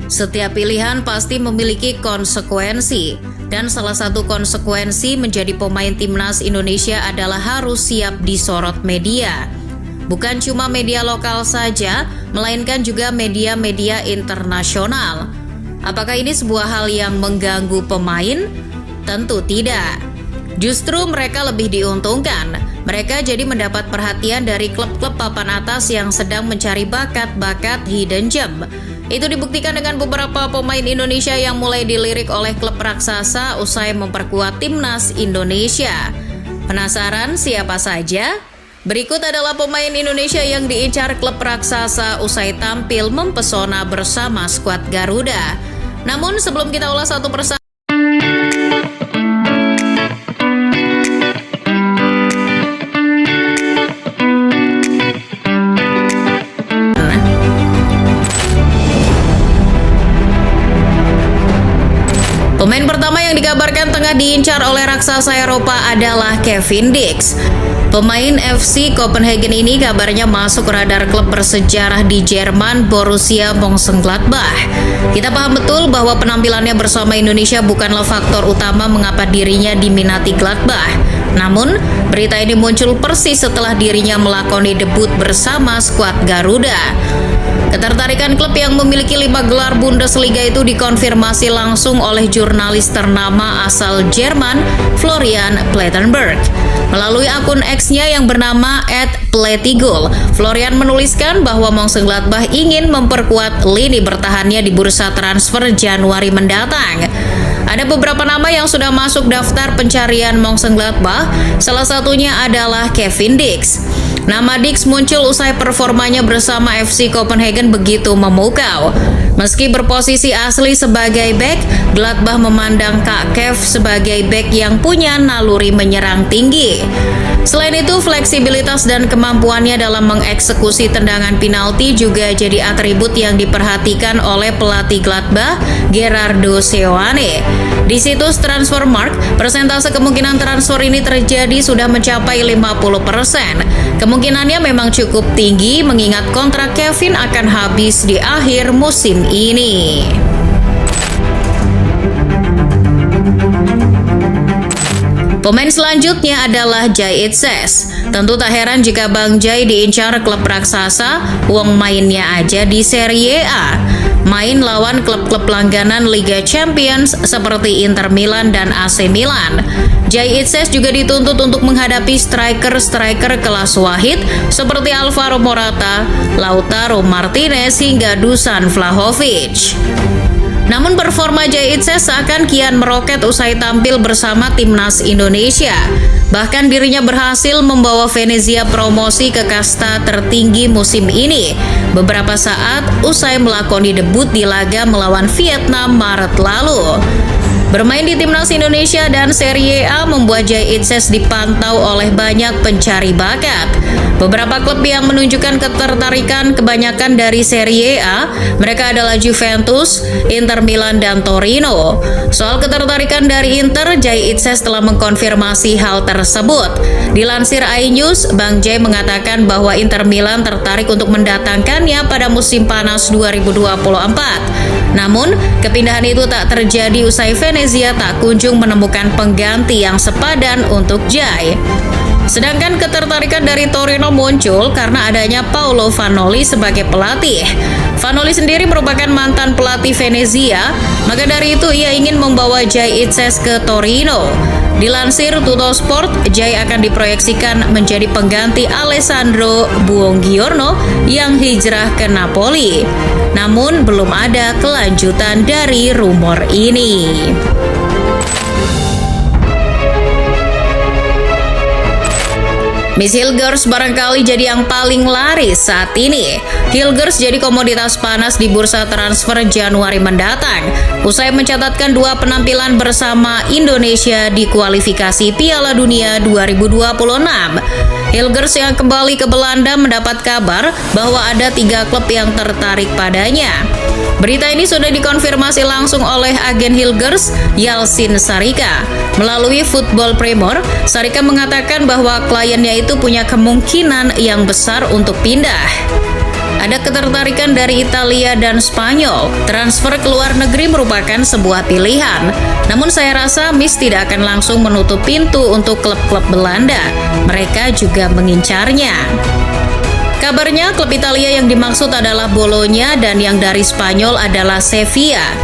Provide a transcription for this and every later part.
Setiap pilihan pasti memiliki konsekuensi, dan salah satu konsekuensi menjadi pemain timnas Indonesia adalah harus siap disorot media. Bukan cuma media lokal saja, melainkan juga media-media internasional. Apakah ini sebuah hal yang mengganggu pemain? Tentu tidak. Justru mereka lebih diuntungkan. Mereka jadi mendapat perhatian dari klub-klub papan atas yang sedang mencari bakat-bakat hidden gem. Itu dibuktikan dengan beberapa pemain Indonesia yang mulai dilirik oleh klub raksasa usai memperkuat timnas Indonesia. Penasaran siapa saja? Berikut adalah pemain Indonesia yang diincar klub raksasa usai tampil mempesona bersama skuad Garuda. Namun sebelum kita ulas satu persatu, pemain pertama yang dikabarkan tengah diincar oleh raksasa Eropa adalah Kevin Dix. Pemain FC Copenhagen ini kabarnya masuk radar klub bersejarah di Jerman, Borussia Mönchengladbach. Kita paham betul bahwa penampilannya bersama Indonesia bukanlah faktor utama mengapa dirinya diminati Gladbach. Namun, berita ini muncul persis setelah dirinya melakoni debut bersama skuad Garuda. Ketertarikan klub yang memiliki 5 gelar Bundesliga itu dikonfirmasi langsung oleh jurnalis ternama asal Jerman, Florian Plettenberg. Melalui akun X-nya yang bernama @Plettigol, Florian menuliskan bahwa Mönchengladbach ingin memperkuat lini bertahannya di bursa transfer Januari mendatang. Ada beberapa nama yang sudah masuk daftar pencarian Mönchengladbach, salah satunya adalah Kevin Dix. Nama Dix muncul usai performanya bersama FC Copenhagen begitu memukau. Meski berposisi asli sebagai bek, Gladbach memandang Kak Kev sebagai bek yang punya naluri menyerang tinggi. Selain itu, fleksibilitas dan kemampuannya dalam mengeksekusi tendangan penalti juga jadi atribut yang diperhatikan oleh pelatih Gladbach, Gerardo Seoane. Di situs Transfermarkt, persentase kemungkinan transfer ini terjadi sudah mencapai 50%. Kemungkinannya memang cukup tinggi mengingat kontrak Kevin akan habis di akhir musim ini. Pemain selanjutnya adalah Jay Itzes. Tentu tak heran jika Bang Jay diincar klub raksasa, wong mainnya aja di Serie A. Main lawan klub-klub langganan Liga Champions seperti Inter Milan dan AC Milan. Jay Itzes juga dituntut untuk menghadapi striker-striker kelas wahid seperti Alvaro Morata, Lautaro Martinez hingga Dusan Vlahovic. Namun performa Jay Itzes seakan kian meroket usai tampil bersama timnas Indonesia. Bahkan dirinya berhasil membawa Venezia promosi ke kasta tertinggi musim ini beberapa saat usai melakoni debut di laga melawan Vietnam Maret lalu. Bermain di timnas Indonesia dan Serie A membuat Jay Itzes dipantau oleh banyak pencari bakat. Beberapa klub yang menunjukkan ketertarikan kebanyakan dari Serie A, mereka adalah Juventus, Inter Milan, dan Torino. Soal ketertarikan dari Inter, Jay Itzes telah mengkonfirmasi hal tersebut. Dilansir iNews, Bang Jay mengatakan bahwa Inter Milan tertarik untuk mendatangkannya pada musim panas 2024. Namun, kepindahan itu tak terjadi usai Venezia tak kunjung menemukan pengganti yang sepadan untuk Jay. Sedangkan ketertarikan dari Torino muncul karena adanya Paolo Vanoli sebagai pelatih. Vanoli sendiri merupakan mantan pelatih Venezia, maka dari itu ia ingin membawa Jay Itzes ke Torino. Dilansir Tuttosport, Jay akan diproyeksikan menjadi pengganti Alessandro Buongiorno yang hijrah ke Napoli. Namun belum ada kelanjutan dari rumor ini. Miss Hilgers barangkali jadi yang paling laris saat ini. Hilgers jadi komoditas panas di bursa transfer Januari mendatang, usai mencatatkan 2 penampilan bersama Indonesia di kualifikasi Piala Dunia 2026. Hilgers yang kembali ke Belanda mendapat kabar bahwa ada 3 klub yang tertarik padanya. Berita ini sudah dikonfirmasi langsung oleh agen Hilgers, Yalcin Sarika. Melalui Football Premier, Sarika mengatakan bahwa kliennya itu punya kemungkinan yang besar untuk pindah. ada ketertarikan dari Italia dan Spanyol. Transfer ke luar negeri merupakan sebuah pilihan. Namun saya rasa Miss tidak akan langsung menutup pintu untuk klub-klub Belanda. Mereka juga mengincarnya. Kabarnya klub Italia yang dimaksud adalah Bologna dan yang dari Spanyol adalah Sevilla.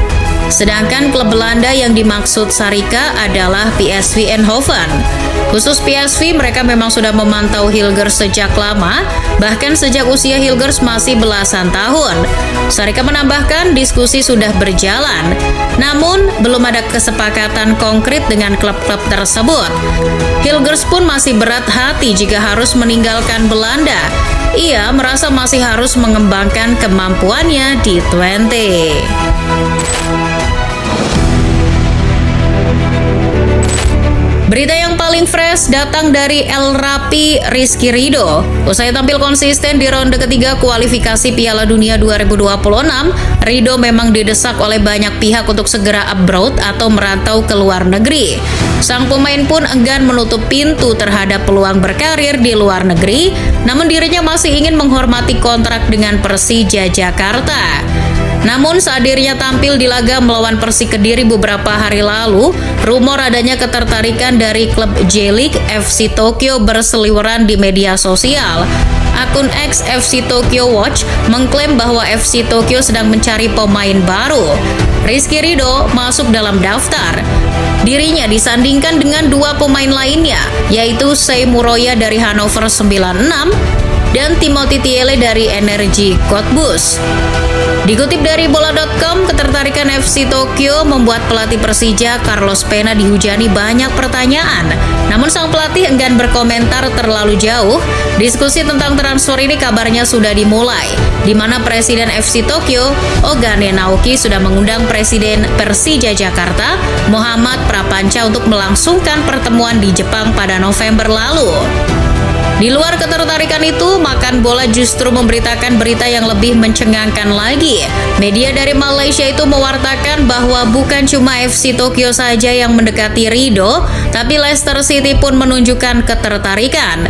Sedangkan klub Belanda yang dimaksud Sarika adalah PSV Eindhoven. Khusus PSV, mereka memang sudah memantau Hilgers sejak lama, bahkan sejak usia Hilgers masih belasan tahun. Sarika menambahkan diskusi sudah berjalan, namun belum ada kesepakatan konkret dengan klub-klub tersebut. Hilgers pun masih berat hati jika harus meninggalkan Belanda. Ia merasa masih harus mengembangkan kemampuannya di Twente. Berita yang paling fresh datang dari El Rapi Rizky Ridho. Usai tampil konsisten di ronde ketiga kualifikasi Piala Dunia 2026, Ridho memang didesak oleh banyak pihak untuk segera abroad atau merantau ke luar negeri. Sang pemain pun enggan menutup pintu terhadap peluang berkarir di luar negeri, namun dirinya masih ingin menghormati kontrak dengan Persija Jakarta. Namun saat dirinya tampil di laga melawan Persik Kediri beberapa hari lalu, rumor adanya ketertarikan dari klub J-League FC Tokyo berseliweran di media sosial. Akun X FC Tokyo Watch mengklaim bahwa FC Tokyo sedang mencari pemain baru. Rizky Ridho masuk dalam daftar. Dirinya disandingkan dengan dua pemain lainnya, yaitu Sei Muroya dari Hannover 96 dan Timothy Tiele dari Energy Cottbus. Dikutip dari bola.com, ketertarikan FC Tokyo membuat pelatih Persija Carlos Pena dihujani banyak pertanyaan. Namun sang pelatih enggan berkomentar terlalu jauh. Diskusi tentang transfer ini kabarnya sudah dimulai, di mana Presiden FC Tokyo, Ogane Naoki, sudah mengundang Presiden Persija Jakarta, Muhammad Prapanca, untuk melangsungkan pertemuan di Jepang pada November lalu. Di luar ketertarikan itu, Makan Bola justru memberitakan berita yang lebih mencengangkan lagi. Media dari Malaysia itu mewartakan bahwa bukan cuma FC Tokyo saja yang mendekati Ridho, tapi Leicester City pun menunjukkan ketertarikan.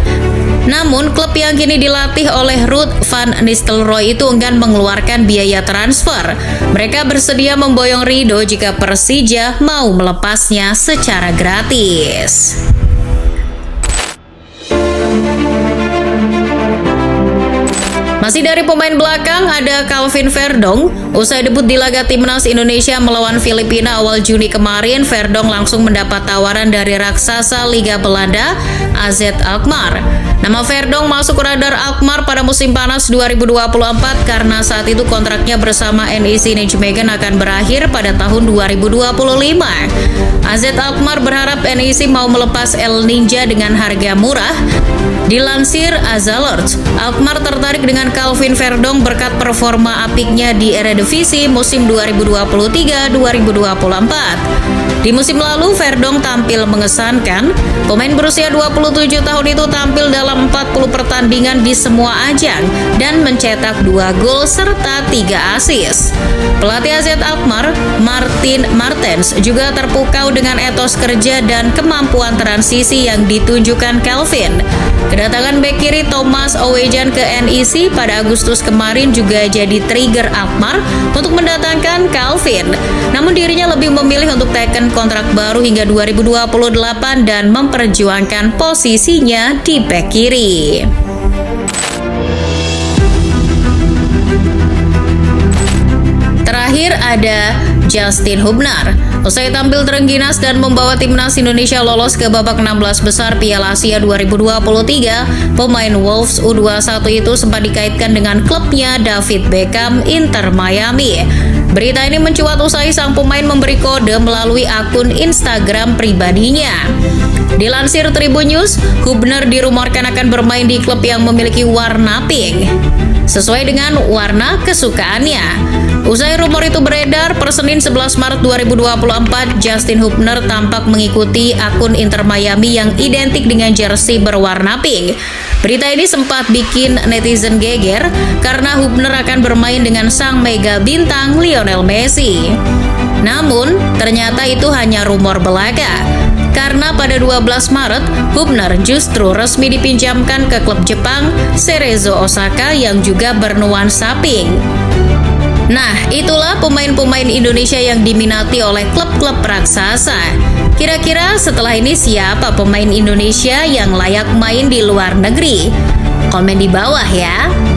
Namun, klub yang kini dilatih oleh Ruud van Nistelrooy itu enggan mengeluarkan biaya transfer. Mereka bersedia memboyong Ridho jika Persija mau melepasnya secara gratis. Masih dari pemain belakang, ada Calvin Verdong. Usai debut di laga Timnas Indonesia melawan Filipina awal Juni kemarin, Verdong langsung mendapat tawaran dari raksasa Liga Belanda, AZ Alkmaar. Nama Verdong masuk radar Alkmaar pada musim panas 2024 karena saat itu kontraknya bersama NEC Nijmegen akan berakhir pada tahun 2025. AZ Alkmaar berharap NEC mau melepas El Ninja dengan harga murah. Dilansir Azalert, Alkmaar tertarik dengan Calvin Verdong berkat performa apiknya di Eredivisie musim 2023-2024. Di musim lalu, Verdong tampil mengesankan. Pemain berusia 27 tahun itu tampil dalam 40 pertandingan di semua ajang dan mencetak 2 gol serta 3 assist. Pelatih AZ Alkmaar, Martin Martens, juga terpukau dengan etos kerja dan kemampuan transisi yang ditunjukkan Calvin. Kedatangan bek kiri Thomas Owejan ke NEC pada Agustus kemarin juga jadi trigger Alkmaar untuk mendatangkan Calvin. Namun dirinya lebih memilih untuk teken kontrak baru hingga 2028 dan memperjuangkan posisinya di bek kiri. Terakhir ada Justin Hubner. Usai tampil terengginas dan membawa timnas Indonesia lolos ke babak 16 besar Piala Asia 2023, pemain Wolves U21 itu sempat dikaitkan dengan klubnya David Beckham Inter Miami. Berita ini mencuat usai sang pemain memberi kode melalui akun Instagram pribadinya. Dilansir Tribun News, Hubner dirumorkan akan bermain di klub yang memiliki warna pink, sesuai dengan warna kesukaannya. Usai rumor itu beredar, per Senin 11 Maret 2024, Justin Hubner tampak mengikuti akun Inter Miami yang identik dengan jersey berwarna pink. Berita ini sempat bikin netizen geger karena Hubner akan bermain dengan sang mega bintang Lionel Messi. Namun, ternyata itu hanya rumor belaka. karena pada 12 Maret, Hubner justru resmi dipinjamkan ke klub Jepang Cerezo Osaka yang juga bernuansa pink. Nah, itulah pemain-pemain Indonesia yang diminati oleh klub-klub raksasa. Kira-kira setelah ini siapa pemain Indonesia yang layak main di luar negeri? Komen di bawah ya.